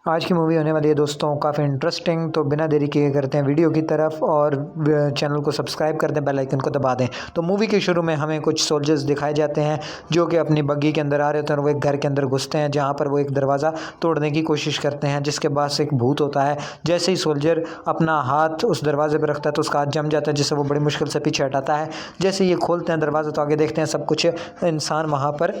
आज की मूवी होने वाली है दोस्तों काफ़ी इंटरेस्टिंग। तो बिना देरी किए करते हैं वीडियो की तरफ और चैनल को सब्सक्राइब कर दें, बेल आइकन को दबा दें। तो मूवी के शुरू में हमें कुछ सोल्जर्स दिखाए जाते हैं जो कि अपनी बग्गी के अंदर आ रहे होते हैं और वो एक घर के अंदर घुसते हैं जहाँ पर वो एक दरवाज़ा तोड़ने की कोशिश करते हैं जिसके पास एक भूत होता है। जैसे ही सोल्जर अपना हाथ उस दरवाजे पर रखता है तो उसका हाथ जम जाता है जिससे वो बड़ी मुश्किल से पीछे हटाता है। जैसे ये खोलते हैं दरवाज़ा तो आगे देखते हैं सब कुछ इंसान वहाँ पर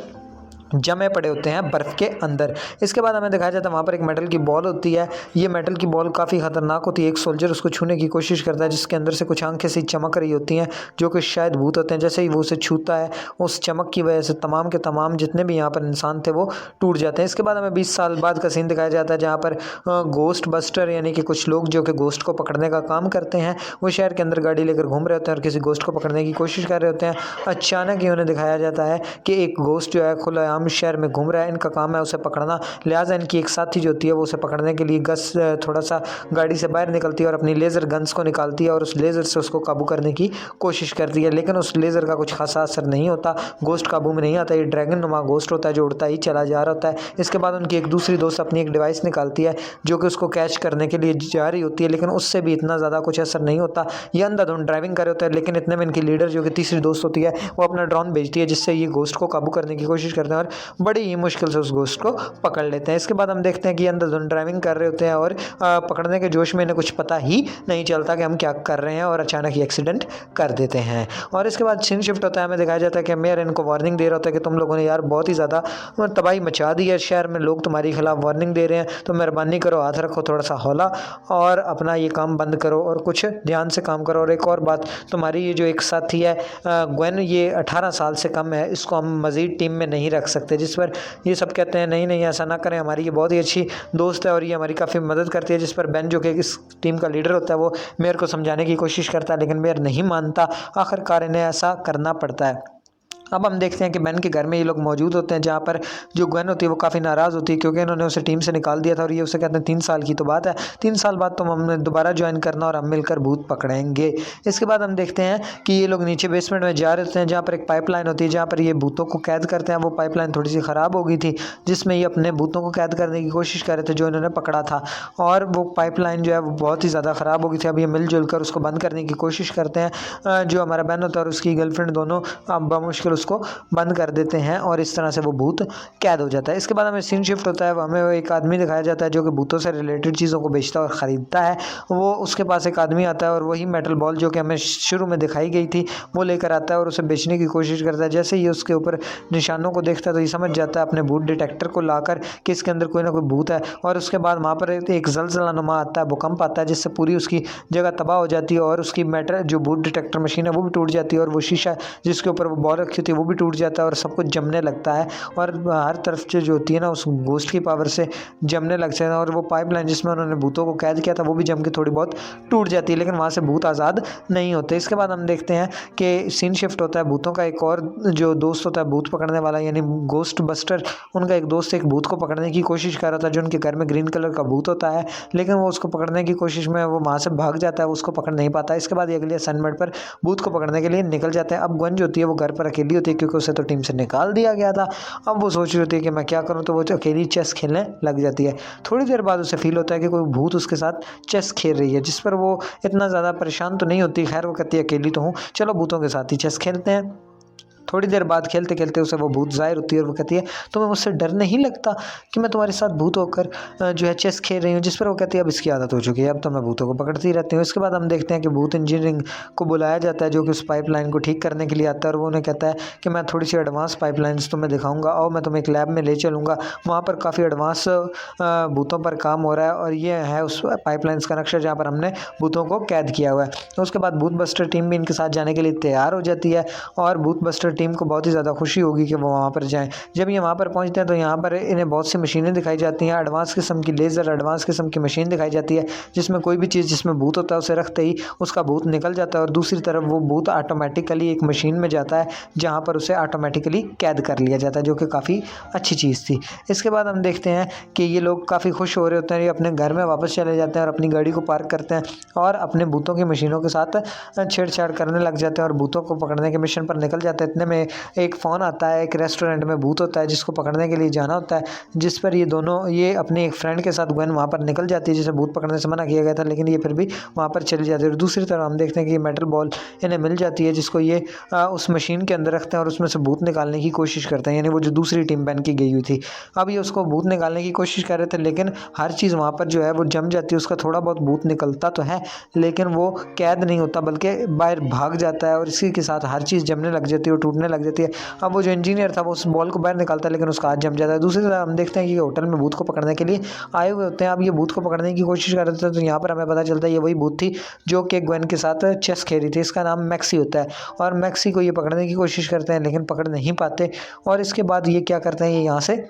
जमे पड़े होते हैं बर्फ़ के अंदर। इसके बाद हमें दिखाया जाता है वहाँ पर एक मेटल की बॉल होती है। ये मेटल की बॉल काफ़ी ख़तरनाक होती है। एक सोल्जर उसको छूने की कोशिश करता है जिसके अंदर से कुछ आंखें सी चमक रही होती हैं जो कि शायद भूत होते हैं। जैसे ही वो उसे छूता है उस चमक की वजह से तमाम के तमाम जितने भी यहाँ पर इंसान थे वो टूट जाते हैं। इसके बाद हमें 20 साल बाद का सीन दिखाया जाता है जहाँ पर गोस्ट बस्टर यानी कि कुछ लोग जो कि गोस्ट को पकड़ने का काम करते हैं वो शहर के अंदर गाड़ी लेकर घूम रहे होते हैं और किसी गोस्ट को पकड़ने की कोशिश कर रहे होते हैं। अचानक ही उन्हें दिखाया जाता है कि एक गोस्ट जो है खुलेआम शहर में घूम रहा है। इनका काम है उसे पकड़ना, लिहाजा इनकी एक साथी जो होती है वो उसे पकड़ने के लिए गस थोड़ा सा गाड़ी से बाहर निकलती है और अपनी लेज़र गन्स को निकालती है और उस लेज़र से उसको काबू करने की कोशिश करती है। लेकिन उस लेज़र का कुछ खासा असर नहीं होता, गोस्ट काबू में नहीं आता। ये ड्रैगन नुमा गोस्ट होता है जो उड़ता ही चला जा रहा होता है। इसके बाद उनकी एक दूसरी दोस्त अपनी एक डिवाइस निकालती है जो कि उसको कैच करने के लिए जा रही होती है, लेकिन उससे भी इतना ज़्यादा कुछ असर नहीं होता। ये अंधाधुंध ड्राइविंग कर रहे होते हैं, लेकिन इतने में इनकी लीडर जो कि तीसरी दोस्त होती है वो अपना ड्रोन भेजती है जिससे ये गोस्ट को काबू करने की कोशिश करते हैं और बड़ी ही मुश्किल से उस गोश्त को पकड़ लेते हैं। इसके बाद हम देखते हैं कि अंधाधुंध ड्राइविंग कर रहे होते हैं और पकड़ने के जोश में इन्हें कुछ पता ही नहीं चलता कि हम क्या कर रहे हैं और अचानक ही एक्सीडेंट कर देते हैं। और इसके बाद सीन शिफ्ट होता है, हमें दिखाया जाता है कि मेयर इनको वार्निंग दे रहा होता है कि तुम लोगों ने यार बहुत ही ज़्यादा तबाही मचा दी है शहर में, लोग तुम्हारे खिलाफ वार्निंग दे रहे हैं, तो मेहरबानी करो हाथ रखो थोड़ा सा हौला और अपना ये काम बंद करो और कुछ ध्यान से काम करो। और एक और बात, तुम्हारी ये जो एक साथी है ग्वेन, ये 18 साल से कम है, इसको हम मज़ीद टीम में नहीं रख सकते। जिस पर ये सब कहते हैं नहीं नहीं ऐसा ना करें, हमारी ये बहुत ही अच्छी दोस्त है और ये हमारी काफ़ी मदद करती है। जिस पर बेन जो कि इस टीम का लीडर होता है वो मेयर को समझाने की कोशिश करता है, लेकिन मेयर नहीं मानता। आखिरकार इन्हें ऐसा करना पड़ता है। अब हम देखते हैं कि बेन के घर में ये लोग मौजूद होते हैं जहाँ पर जो ग्वेन होती है वो काफ़ी नाराज़ होती है क्योंकि इन्होंने उसे टीम से निकाल दिया था और ये उसे कहते हैं 3 साल की तो बात है, 3 साल बाद तुम हमने दोबारा ज्वाइन करना और हम मिलकर भूत पकड़ेंगे। इसके बाद हम देखते हैं कि ये लोग नीचे बेसमेंट में जा रहे होते हैं जहाँ पर एक पाइपलाइन होती है जहाँ पर ये भूतों को कैद करते हैं। वो पाइपलाइन थोड़ी सी ख़राब हो गई थी जिसमें ये अपने भूतों को कैद करने की कोशिश कर रहे थे जो इन्होंने पकड़ा था, और वो पाइपलाइन जो है वो बहुत ही ज़्यादा ख़राब हो गई थी। अब ये मिलजुल कर उसको बंद करने की कोशिश करते हैं। जो हमारा बेन होता है और उसकी गर्लफ्रेंड दोनों अब बमुश्किल उसको बंद कर देते हैं और इस तरह से वो भूत कैद हो जाता है। इसके बाद हमें सीन शिफ्ट होता है, हमें वो एक आदमी दिखाया जाता है जो कि भूतों से रिलेटेड चीज़ों को बेचता और ख़रीदता है। वो उसके पास एक आदमी आता है और वही मेटल बॉल जो कि हमें शुरू में दिखाई गई थी वो लेकर आता है और उसे बेचने की कोशिश करता है। जैसे ही उसके ऊपर निशानों को देखता है तो ये समझ जाता है अपने भूत डिटेक्टर को लाकर कि इसके अंदर कोई ना कोई भूत है, और उसके बाद वहाँ पर एक ज़लज़ला नुमा आता है, भूकंप आता है जिससे पूरी उसकी जगह तबाह हो जाती है और उसकी मेटल जो भूत डिटेक्टर मशीन है वो भी टूट जाती है और वो शीशा जिसके ऊपर वो बॉल रखी होती है वो भी टूट जाता है और सब कुछ जमने लगता है और हर तरफ से जो होती है ना उस गोश्त की पावर से जमने लग जाता है। और वो पाइपलाइन जिसमें उन्होंने भूतों को कैद किया था वो भी जम के थोड़ी बहुत टूट जाती है, लेकिन वहाँ से भूत आज़ाद नहीं होते। इसके बाद हम देखते हैं कि सीन शिफ्ट होता है, भूतों का एक और जो दोस्त होता है भूत पकड़ने वाला यानी गोस्ट बस्टर, उनका एक दोस्त एक भूत को पकड़ने की कोशिश कर रहा था जो उनके घर में ग्रीन कलर का भूत होता है, लेकिन वो उसको पकड़ने की कोशिश में वो वहाँ से भाग जाता है, वो उसको पकड़ नहीं पाता। इसके बाद ये अगले असाइनमेंट पर भूत को पकड़ने के लिए निकल जाते हैं। अब गन जो होती है वो घर पर अकेली होती है क्योंकि उसे तो टीम से निकाल दिया गया था। अब वो सोच रही होती है कि मैं क्या करूं, तो वो अकेली चेस खेलने लग जाती है। थोड़ी देर बाद उसे फील होता है कि कोई भूत उसके साथ चेस खेल रही है, जिस पर वो इतना ज़्यादा परेशान तो नहीं होती। खैर वो कहती है अकेली तो हूँ, चलो भूतों के साथ ही चेस खेलते हैं। थोड़ी देर बाद खेलते खेलते उसे वो भूत ज़ाहिर होती है और वो कहती है तुम्हें मुझसे डर नहीं लगता कि मैं तुम्हारे साथ भूत होकर जो है चेस खेल रही हूँ, जिस पर वो कहती है अब इसकी आदत हो चुकी है, अब तो मैं भूतों को पकड़ती रहती हूँ। इसके बाद हम देखते हैं कि भूत इंजीनियरिंग को बुलाया जाता है जो कि उस पाइपलाइन को ठीक करने के लिए आता है और वो उन्हें कहता है कि मैं थोड़ी सी एडवांस पाइपलाइंस तुम्हें दिखाऊंगा और मैं तुम्हें एक लैब में ले चलूँगा, वहाँ पर काफ़ी एडवांस भूतों पर काम हो रहा है और ये है उस पाइपलाइंस का नक्शा जहाँ पर हमने भूतों को कैद किया हुआ है। तो उसके बाद भूत बस्टर टीम भी इनके साथ जाने के लिए तैयार हो जाती है और भूत बस्टर टीम को बहुत ही ज़्यादा खुशी होगी कि वो वहाँ पर जाएं। जब ये वहाँ पर पहुँचते हैं तो यहाँ पर इन्हें बहुत सी मशीनें दिखाई जाती हैं, एडवांस किस्म की लेज़र, एडवांस किस्म की मशीन दिखाई जाती है जिसमें कोई भी चीज़ जिसमें भूत होता है उसे रखते ही उसका भूत निकल जाता है और दूसरी तरफ वो भूत ऑटोमेटिकली एक मशीन में जाता है जहाँ पर उसे ऑटोमेटिकली कैद कर लिया जाता है, जो कि काफ़ी अच्छी चीज़ थी। इसके बाद हम देखते हैं कि ये लोग काफ़ी खुश हो रहे होते हैं, ये अपने घर में वापस चले जाते हैं और अपनी गाड़ी को पार्क करते हैं और अपने भूतों की मशीनों के साथ छेड़छाड़ करने लग जाते हैं और भूतों को पकड़ने के मिशन पर निकल जाते हैं। इतने में एक फ़ोन आता है, एक रेस्टोरेंट में भूत होता है जिसको पकड़ने के लिए जाना होता है, जिस पर ये अपने एक फ्रेंड के साथ गwen वहाँ पर निकल जाती है, जिसे भूत पकड़ने से मना किया गया था, लेकिन ये फिर भी वहाँ पर चली जाती है। और दूसरी तरफ हम देखते हैं कि ये मेटल बॉल इन्हें मिल जाती है, जिसको ये उस मशीन के अंदर रखते हैं और उसमें से भूत निकालने की कोशिश करते हैं, यानी वो जो दूसरी टीम बन की गई हुई थी। अब ये उसको भूत निकालने की कोशिश कर रहे थे, लेकिन हर चीज़ वहाँ पर जो है वो जम जाती है। उसका थोड़ा बहुत भूत निकलता तो है, लेकिन वो कैद नहीं होता बल्कि बाहर भाग जाता है, और इसी के साथ हर चीज़ जमने लग जाती है और टूटने लग जाती है। अब वो जो इंजीनियर था वो उस बॉल को बाहर निकालता है, लेकिन उसका हाथ जम जाता है। दूसरी तरफ हम देखते हैं कि होटल में भूत को पकड़ने के लिए आए हुए होते हैं। अब ये भूत को पकड़ने की कोशिश कर रहे थे, तो यहाँ पर हमें पता चलता है ये वही भूत थी जो कि ग्वेन के साथ चेस खेल रही थी। इसका नाम मैक्सी होता है, और मैक्सी को ये पकड़ने की कोशिश करते हैं, लेकिन पकड़ नहीं पाते। और इसके बाद ये क्या करते हैं, ये यहाँ से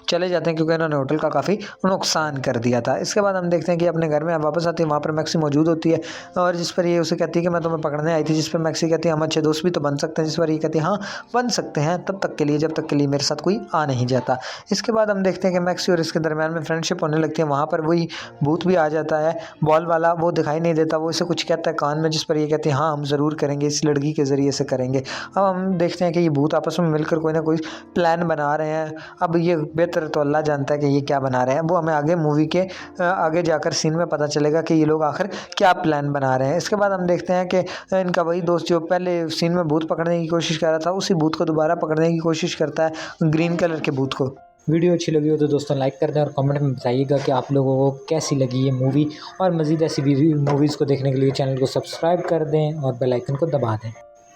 चले जाते हैं, क्योंकि इन्होंने होटल का काफ़ी नुकसान कर दिया था। इसके बाद हम देखते हैं कि अपने घर में वापस आती है, वहाँ पर मैक्सी मौजूद होती है, और जिस पर ये उसे कहती है कि मैं तुम्हें पकड़ने आई थी, जिस पर मैक्सी कहती है हम अच्छे दोस्त भी तो बन सकते हैं, जिस पर ये कहती है हाँ बन सकते हैं, तब तक के लिए जब तक के लिए मेरे साथ कोई आ नहीं जाता। इसके बाद हम देखते हैं कि मैक्सी और इसके दरमियान में फ्रेंडशिप होने लगती है। वहाँ पर वही भूत भी आ जाता है, बॉल वाला, वो दिखाई नहीं देता, वो इसे कुछ कहता है कान में, जिस पर ये कहती है हाँ हम ज़रूर करेंगे, इस लड़की के ज़रिए से करेंगे। अब हम देखते हैं कि ये भूत आपस में मिलकर कोई ना कोई प्लान बना रहे हैं। अब ये बेहतर तो अल्लाह जानता है कि ये क्या बना रहे हैं, वो हमें आगे मूवी के आगे जाकर सीन में पता चलेगा कि ये लोग आखिर क्या प्लान बना रहे हैं। इसके बाद हम देखते हैं कि इनका वही दोस्त जो पहले सीन में भूत पकड़ने की कोशिश कर रहा था, उसी भूत को दोबारा पकड़ने की कोशिश करता है, ग्रीन कलर के भूत को। वीडियो अच्छी लगी हो तो दोस्तों लाइक कर दें और कमेंट में बताइएगा कि आप लोगों को कैसी लगी ये मूवी, और मज़ीद ऐसी मूवीज़ को देखने के लिए चैनल को सब्सक्राइब कर दें और बेल आइकन को दबा दें।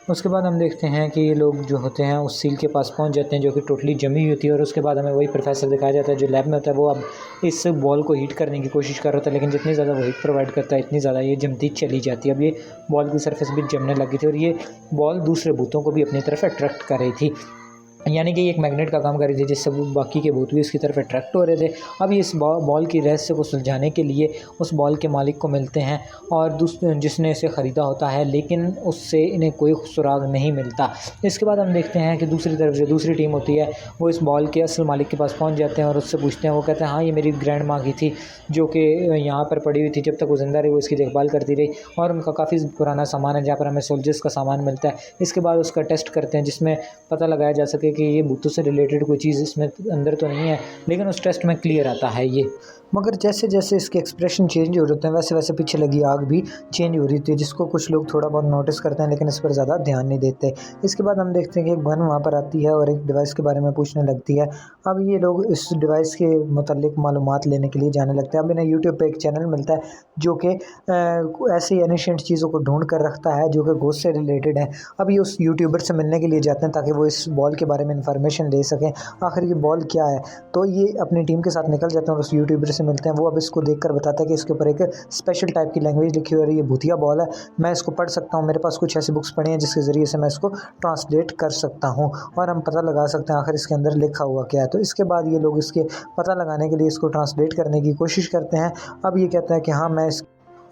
उसके बाद हम देखते हैं कि ये लोग जो होते हैं उस सील के पास पहुंच जाते हैं जो कि टोटली जमी हुई होती है, और उसके बाद हमें वही प्रोफेसर दिखाया जाता है जो लैब में होता है। वो अब इस बॉल को हीट करने की कोशिश कर रहा था, लेकिन जितनी ज़्यादा वो हीट प्रोवाइड करता है इतनी ज़्यादा ये जमती चली जाती है। अब ये बॉल की सरफेस भी जमने लगी थी, और ये बॉल दूसरे भूतों को भी अपनी तरफ अट्रैक्ट कर रही थी, यानी कि ये एक मैग्नेट का काम कर रही थी, जिससे बाकी के भूत भी उसकी तरफ अट्रैक्ट हो रहे थे। अब ये इस बॉल की रहस्य को सुलझाने के लिए उस बॉल के मालिक को मिलते हैं, और जिसने इसे ख़रीदा होता है, लेकिन उससे इन्हें कोई सुराग नहीं मिलता। इसके बाद हम देखते हैं कि दूसरी तरफ जो दूसरी टीम होती है वो इस बॉल के असल मालिक के पास पहुंच जाते हैं और उससे पूछते हैं। वो कहते हैं हाँ ये मेरी ग्रैंड माँ की थी, जो कि यहाँ पर पड़ी हुई थी, जब तक वो ज़िंदा रही वो इसकी देखभाल करती रही, और उनका काफ़ी पुराना सामान है जहाँ पर हमें सोल्जर्स का सामान मिलता है। इसके बाद उसका टेस्ट करते हैं, जिसमें पता लगाया जा सके कि ये भूतों से रिलेटेड कोई चीज़ इसमें अंदर तो नहीं है, लेकिन उस टेस्ट में क्लियर आता है ये। मगर जैसे जैसे इसके एक्सप्रेशन चेंज हो रहे होते हैं, वैसे वैसे पीछे लगी आग भी चेंज हो रही थी, जिसको कुछ लोग थोड़ा बहुत नोटिस करते हैं, लेकिन इस पर ज़्यादा ध्यान नहीं देते। इसके बाद हम देखते हैं कि एक बहन वहाँ पर आती है और एक डिवाइस के बारे में पूछने लगती है। अब ये लोग इस डिवाइस के मुतालिक मालूमात लेने के लिए जाने लगते हैं। अब इन्हें यूट्यूब पर एक चैनल मिलता है जो कि ऐसी एनिशिएंट चीज़ों को ढूंढ कर रखता है जो कि घोस्ट से रिलेटेड है। अब ये उस यूट्यूबर से मिलने के लिए जाते हैं ताकि वो इस बॉल के बारे में इंफॉर्मेशन ले सकें, आखिर ये बॉल क्या है। तो ये अपनी टीम के साथ निकल जाते हैं और उस यूट्यूबर से मिलते हैं। वो अब इसको देखकर बताता है कि इसके ऊपर एक स्पेशल टाइप की लैंग्वेज लिखी हुई है, ये भूतिया बॉल है, मैं इसको पढ़ सकता हूँ, मेरे पास कुछ ऐसी बुक्स पढ़ी हैं जिसके ज़रिए से मैं इसको ट्रांसलेट कर सकता हूँ और हम पता लगा सकते हैं आखिर इसके अंदर लिखा हुआ क्या है। तो इसके बाद ये लोग इसके पता लगाने के लिए इसको ट्रांसलेट करने की कोशिश करते हैं। अब ये कहता है कि हाँ मैं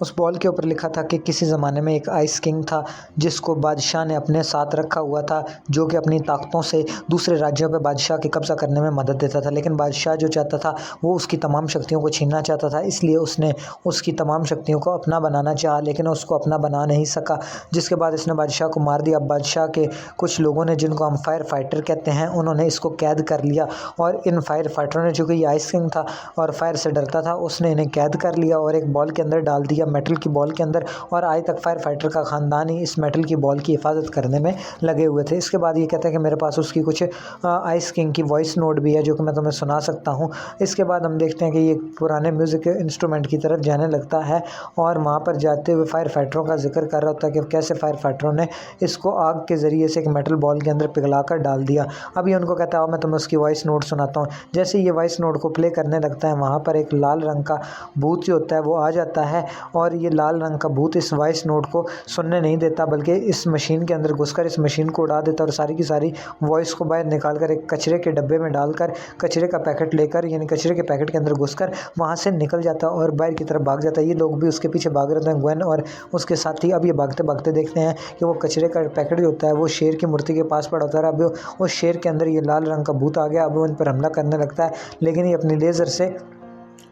उस बॉल के ऊपर लिखा था कि किसी ज़माने में एक आइस किंग था जिसको बादशाह ने अपने साथ रखा हुआ था, जो कि अपनी ताकतों से दूसरे राज्यों पर बादशाह के कब्ज़ा करने में मदद देता था, लेकिन बादशाह जो चाहता था वो उसकी तमाम शक्तियों को छीनना चाहता था, इसलिए उसने उसकी तमाम शक्तियों को अपना बनाना चाहा, लेकिन उसको अपना बना नहीं सका, जिसके बाद इसने बादशाह को मार दिया। बादशाह के कुछ लोगों ने, जिनको हम फायर फाइटर कहते हैं, उन्होंने इसको कैद कर लिया, और इन फायर फाइटरों ने, चूँकि ये आइस किंग था और फायर से डरता था, उसने इन्हें कैद कर लिया और एक बॉल के अंदर डाल दिया, मेटल की बॉल के अंदर, और आज तक फायर फाइटर का ख़ानदान ही इस मेटल की बॉल की हिफाजत करने में लगे हुए थे। इसके बाद ये कहते हैं कि मेरे पास उसकी कुछ आइस किंग की वॉइस नोट भी है जो कि मैं तुम्हें सुना सकता हूँ। इसके बाद हम देखते हैं कि ये पुराने म्यूज़िक इंस्ट्रूमेंट की तरफ जाने लगता है और वहाँ पर जाते हुए फायर फाइटरों का जिक्र कर रहा होता है कि कैसे फायर फाइटरों ने इसको आग के ज़रिए से एक मेटल बॉल के अंदर पिघला कर डाल दिया। अब ये उनको कहता है मैं तुम्हें उसकी वॉइस नोट सुनाता हूँ। जैसे ये वॉइस नोट को प्ले करने लगता है, वहाँ पर एक लाल रंग का भूत जो होता है वो आ जाता है, और ये लाल रंग का भूत इस वॉइस नोट को सुनने नहीं देता, बल्कि इस मशीन के अंदर घुसकर इस मशीन को उड़ा देता और सारी की सारी वॉइस को बाहर निकाल कर एक कचरे के डब्बे में डालकर कचरे का पैकेट लेकर, यानी कचरे के पैकेट के अंदर घुसकर वहाँ से निकल जाता और बाहर की तरफ भाग जाता है। ये लोग भी उसके पीछे भाग रहे हैं, ग्वेन और उसके साथी। अब ये भागते भागते देखते हैं कि वो कचरे का पैकेट जो होता है वो शेर की मूर्ति के पास पड़ा होता है। अब उस शेर के अंदर ये लाल रंग का भूत आ गया, अब वो इन पर हमला करने लगता है, लेकिन ये अपनी लेज़र से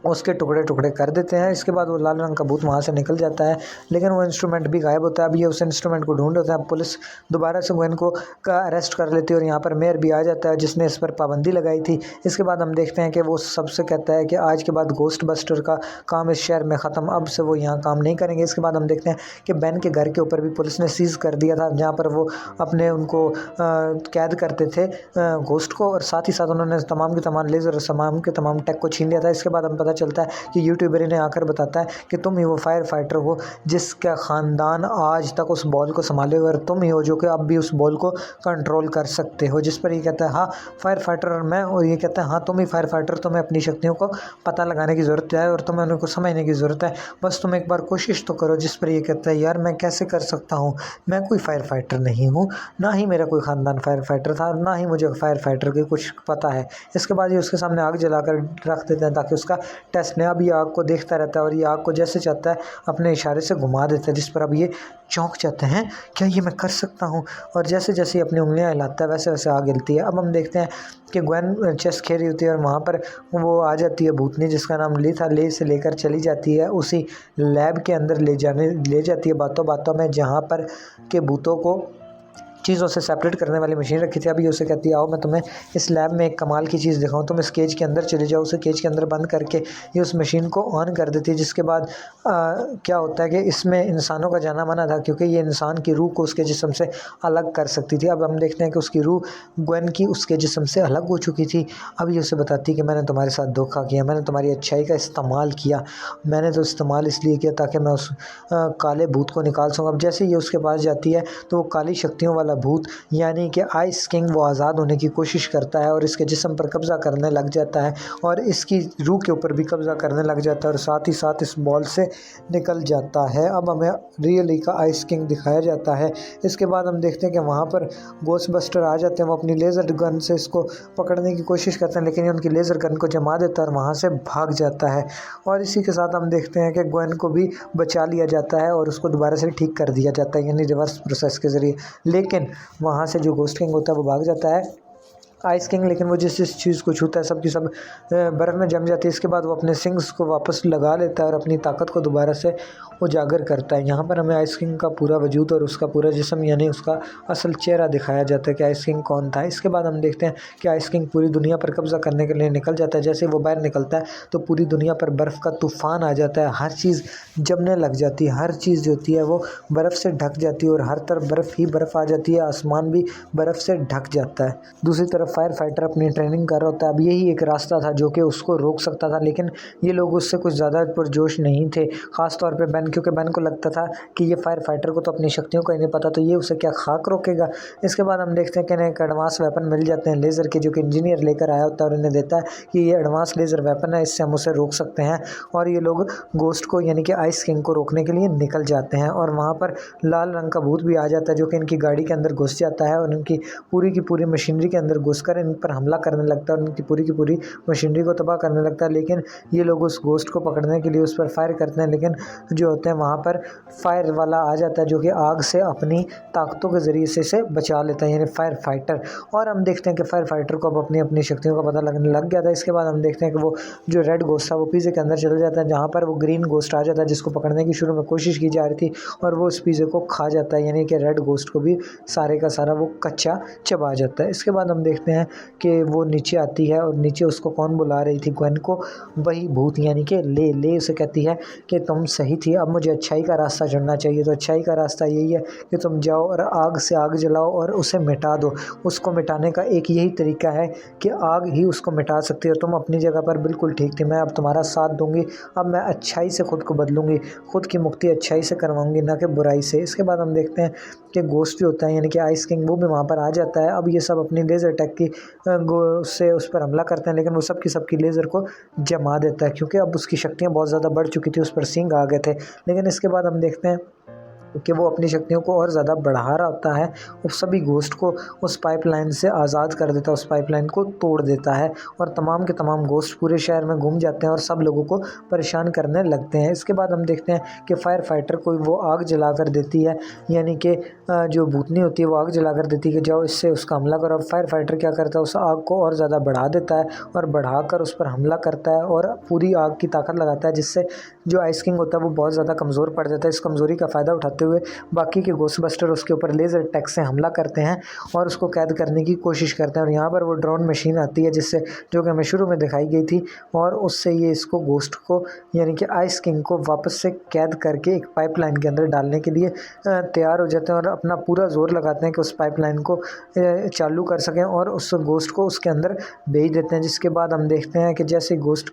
उसके टुकड़े टुकड़े कर देते हैं। इसके बाद वो लाल रंग का भूत वहाँ से निकल जाता है, लेकिन वो इंस्ट्रूमेंट भी गायब होता है। अब ये उस इंस्ट्रूमेंट को ढूंढ होता है। पुलिस दोबारा से गवेन को का अरेस्ट कर लेती है और यहाँ पर मेयर भी आ जाता है जिसने इस पर पाबंदी लगाई थी। इसके बाद हम देखते हैं कि वो सबसे कहता है कि आज के बाद गोस्ट बस्टर का काम इस शहर में ख़त्म, अब से वो यहाँ काम नहीं करेंगे। इसके बाद हम देखते हैं कि बेन के घर के ऊपर भी पुलिस ने सीज़ कर दिया था, जहाँ पर वो अपने उनको कैद करते थे गोस्ट को, और साथ ही साथ उन्होंने तमाम के तमाम लेज़र और तमाम के तमाम टेक को छीन लिया था। इसके बाद हम पता चलता है कि यूट्यूबर ने आकर बताता है कि तुम ही वो फायर फाइटर हो जिसका ख़ानदान आज तक उस बॉल को संभाले हुए, और तुम ही हो जो कि अब भी उस बॉल को कंट्रोल कर सकते हो। जिस पर ये कहता है हाँ फायर फाइटर और मैं, और ये कहता है हाँ तुम ही फायर फाइटर, तुम्हें अपनी शक्तियों को पता लगाने की ज़रूरत है और तुम्हें उनको समझने की ज़रूरत है, बस तुम एक बार कोशिश तो करो। जिस पर ये कहता है यार मैं कैसे कर सकता हूँ, मैं कोई फायर फाइटर नहीं हूँ, ना ही मेरा कोई ख़ानदान फायर फाइटर था, ना ही मुझे फायर फाइटर की कुछ पता है। इसके बाद ये उसके सामने आग जलाकर रख देते हैं ताकि उसका टेस्ट ने अब ये आग को देखता रहता है और ये आग को जैसे चाहता है अपने इशारे से घुमा देता है। जिस पर अब ये चौंक जाते हैं, क्या ये मैं कर सकता हूँ, और जैसे जैसे अपनी उंगलियां हिलाता है वैसे वैसे आग हिलती है। अब हम देखते हैं कि गवेन चेस खेल रही होती है और वहाँ पर वो आ जाती है भूतनी जिसका नाम ली था, ले से लेकर चली जाती है उसी लैब के अंदर ले जाती है बातों बातों में, जहाँ पर के भूतों को चीज़ों से सेपरेट करने वाली मशीन रखी थी। अभी उसे कहती है आओ मैं तुम्हें इस लैब में एक कमाल की चीज़ दिखाऊं, तुम इस केज के अंदर चले जाओ। उसे केज के अंदर बंद करके ये उस मशीन को ऑन कर देती है। जिसके बाद क्या होता है कि इसमें इंसानों का जाना माना था क्योंकि ये इंसान की रूह को उसके जिस्म से अलग कर सकती थी। अब हम देखते हैं कि उसकी रूह गवेन की उसके जिस्म से अलग हो चुकी थी। अब ये उसे बताती कि मैंने तुम्हारे साथ धोखा किया, मैंने तुम्हारी अच्छाई का इस्तेमाल किया, मैंने तो इस्तेमाल इसलिए किया ताकि मैं उस काले भूत को निकाल सकूँ। अब जैसे ये उसके पास जाती है तो वो काली शक्तियों वाला भूत यानी कि आइस किंग वो आज़ाद होने की कोशिश करता है और इसके जिस्म पर कब्ज़ा करने लग जाता है और इसकी रूह के ऊपर भी कब्ज़ा करने लग जाता है और साथ ही साथ इस बॉल से निकल जाता है। अब हमें रियली का आइस किंग दिखाया जाता है। इसके बाद हम देखते हैं कि वहाँ पर गोस्ट बस्टर आ जाते हैं। वो अपनी लेज़र गन से इसको पकड़ने की कोशिश करते हैं, लेकिन ये उनकी लेज़र गन को जमा देता है और वहाँ से भाग जाता है। और इसी के साथ हम देखते हैं कि गवेन को भी बचा लिया जाता है और उसको दोबारा से ठीक कर दिया जाता है, यानी रिवर्स प्रोसेस के ज़रिए। लेकिन वहाँ से जो गोस्ट किंग होता है वो भाग जाता है आइस किंग, लेकिन वो जिस चीज़ को छूता है सब की सब बर्फ़ में जम जाती है। इसके बाद वो अपने सिंग्स को वापस लगा लेता है और अपनी ताकत को दोबारा से उजागर करता है। यहाँ पर हमें आइस किंग का पूरा वजूद और उसका पूरा जिस्म यानी उसका असल चेहरा दिखाया जाता है कि आइस किंग कौन था। इसके बाद हम देखते हैं कि आइस किंग पूरी दुनिया पर कब्ज़ा करने के लिए निकल जाता है। जैसे वो बाहर निकलता है तो पूरी दुनिया पर बर्फ़ का तूफ़ान आ जाता है, हर चीज़ जमने लग जाती है, हर चीज़ जो होती है वो बर्फ़ से ढक जाती है और हर तरफ बर्फ़ ही बर्फ़ आ जाती है, आसमान भी बर्फ़ से ढक जाता है। दूसरी तरफ फायर फाइटर अपनी ट्रेनिंग कर रहा होता है। अब यही एक रास्ता था जो कि उसको रोक सकता था, लेकिन ये लोग उससे कुछ ज़्यादा पुरजोश नहीं थे, ख़ास तौर पे बेन, क्योंकि बेन को लगता था कि ये फायर फाइटर को तो अपनी शक्तियों का ही नहीं पता, तो ये उसे क्या खाक रोकेगा। इसके बाद हम देखते हैं कि इन्हें एक एडवांस वेपन मिल जाते हैं लेज़र के, जो कि इंजीनियर लेकर आया होता है और इन्हें देता है कि ये एडवांस लेज़र वेपन है, इससे हम उसे रोक सकते हैं। और ये लोग गोस्ट को यानी कि आइस किंग को रोकने के लिए निकल जाते हैं और वहाँ पर लाल रंग का भूत भी आ जाता है जो कि इनकी गाड़ी के अंदर घुस जाता है और इनकी पूरी की पूरी मशीनरी के अंदर घुसकर इन पर हमला करने लगता है और उनकी पूरी की पूरी मशीनरी को तबाह करने लगता है। लेकिन ये लोग उस गोस्ट को पकड़ने के लिए उस पर फायर करते हैं, लेकिन जो होते हैं वहाँ पर फायर वाला आ जाता है जो कि आग से अपनी ताकतों के ज़रिए से इसे बचा लेता है, यानी फायर फाइटर। और हम देखते हैं कि फायर फाइटर को अब अपनी अपनी शक्तियों का पता लगने लग गया था। इसके बाद हम देखते हैं कि वो जो रेड गोस्ट था वो पिज़्ज़े के अंदर चला जाता है, जहाँ पर वो ग्रीन गोस्ट आ जाता है जिसको पकड़ने की शुरू में कोशिश की जा रही थी और वो उस पिज़्ज़े को खा जाता है, यानी कि रेड गोस्ट को भी सारे का सारा वो कच्चा चबा जाता है। इसके बाद हम देखते हैं कि वो नीचे आती है और नीचे उसको कौन बुला रही थी, गवेन को, वही भूत यानी कि ले उसे कहती है कि तुम सही थी, अब मुझे अच्छाई का रास्ता चुनना चाहिए। तो अच्छाई का रास्ता यही है कि तुम जाओ और आग से आग जलाओ और उसे मिटा दो। उसको मिटाने का एक यही तरीका है कि आग ही उसको मिटा सकती है। तुम अपनी जगह पर बिल्कुल ठीक थी, मैं अब तुम्हारा साथ दूंगी, अब मैं अच्छाई से खुद को बदलूंगी, खुद की मुक्ति अच्छाई से करवाऊंगी ना कि बुराई से। इसके बाद हम देखते हैं कि गोस्ट भी होता है यानी कि आइस किंग, वो भी वहाँ पर आ जाता है। अब ये सब अपनी लेज़र अटैक की से उस पर हमला करते हैं, लेकिन वो सबकी लेज़र को जमा देता है क्योंकि अब उसकी शक्तियाँ बहुत ज़्यादा बढ़ चुकी थी, उस पर सींग आ गए थे। लेकिन इसके बाद हम देखते हैं कि वो अपनी शक्तियों को और ज़्यादा बढ़ा रहा होता है। वो सभी घोस्ट को उस पाइपलाइन से आज़ाद कर देता है, उस पाइपलाइन को तोड़ देता है और तमाम के तमाम घोस्ट पूरे शहर में घूम जाते हैं और सब लोगों को परेशान करने लगते हैं। इसके बाद हम देखते हैं कि फायर फाइटर को वो आग जला कर देती है, यानी कि जो भूतनी होती है वो आग जला कर देती है कि जाओ इससे उसका हमला करो। अब फायर फाइटर क्या करता है, उस आग को और ज़्यादा बढ़ा देता है और बढ़ाकर उस पर हमला करता है और पूरी आग की ताकत लगाता है, जिससे जो आइस किंग होता है वो बहुत ज़्यादा कमज़ोर पड़ जाता है। इस कमज़ोरी का फ़ायदा उठाते हुए बाकी के घोस्ट बस्टर उसके ऊपर लेज़र अटैक से हमला करते हैं और उसको कैद करने की कोशिश करते हैं। और यहाँ पर वो ड्रोन मशीन आती है जिससे, जो कि हमें शुरू में दिखाई गई थी, और उससे ये इसको घोस्ट को यानी कि आइस किंग को वापस से कैद करके एक पाइपलाइन के अंदर डालने के लिए तैयार हो जाते हैं और अपना पूरा जोर लगाते हैं कि उस पाइपलाइन को चालू कर सकें और उस घोस्ट को उसके अंदर भेज देते हैं। जिसके बाद हम देखते हैं कि जैसे घोस्ट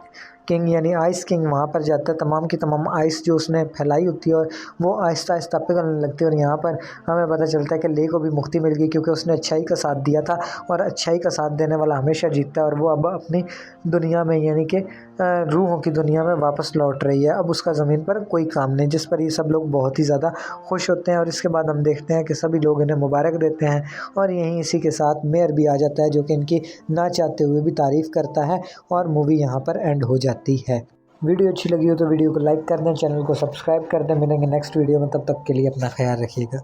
किंग यानी आइस किंग वहाँ पर जाता है, तमाम की तमाम आइस जो उसने फैलाई होती है और वो आहिस्ता आहिस्ता पिघलने लगती है। और यहाँ पर हमें पता चलता है कि ले को भी मुक्ति मिल गई, क्योंकि उसने अच्छाई का साथ दिया था और अच्छाई का साथ देने वाला हमेशा जीतता है। और वो अब अपनी दुनिया में यानी कि रूहों की दुनिया में वापस लौट रही है। अब उसका ज़मीन पर कोई काम नहीं, जिस पर ये सब लोग बहुत ही ज़्यादा खुश होते हैं। और इसके बाद हम देखते हैं कि सभी लोग इन्हें मुबारक देते हैं और यहीं इसी के साथ मेयर भी आ जाता है, जो कि इनकी ना चाहते हुए भी तारीफ़ करता है और मूवी यहाँ पर एंड हो जाती है। वीडियो अच्छी लगी हो तो वीडियो को लाइक कर दें, चैनल को सब्सक्राइब कर दें। मिलेंगे नेक्स्ट वीडियो में, तब तक के लिए अपना ख्याल रखिएगा।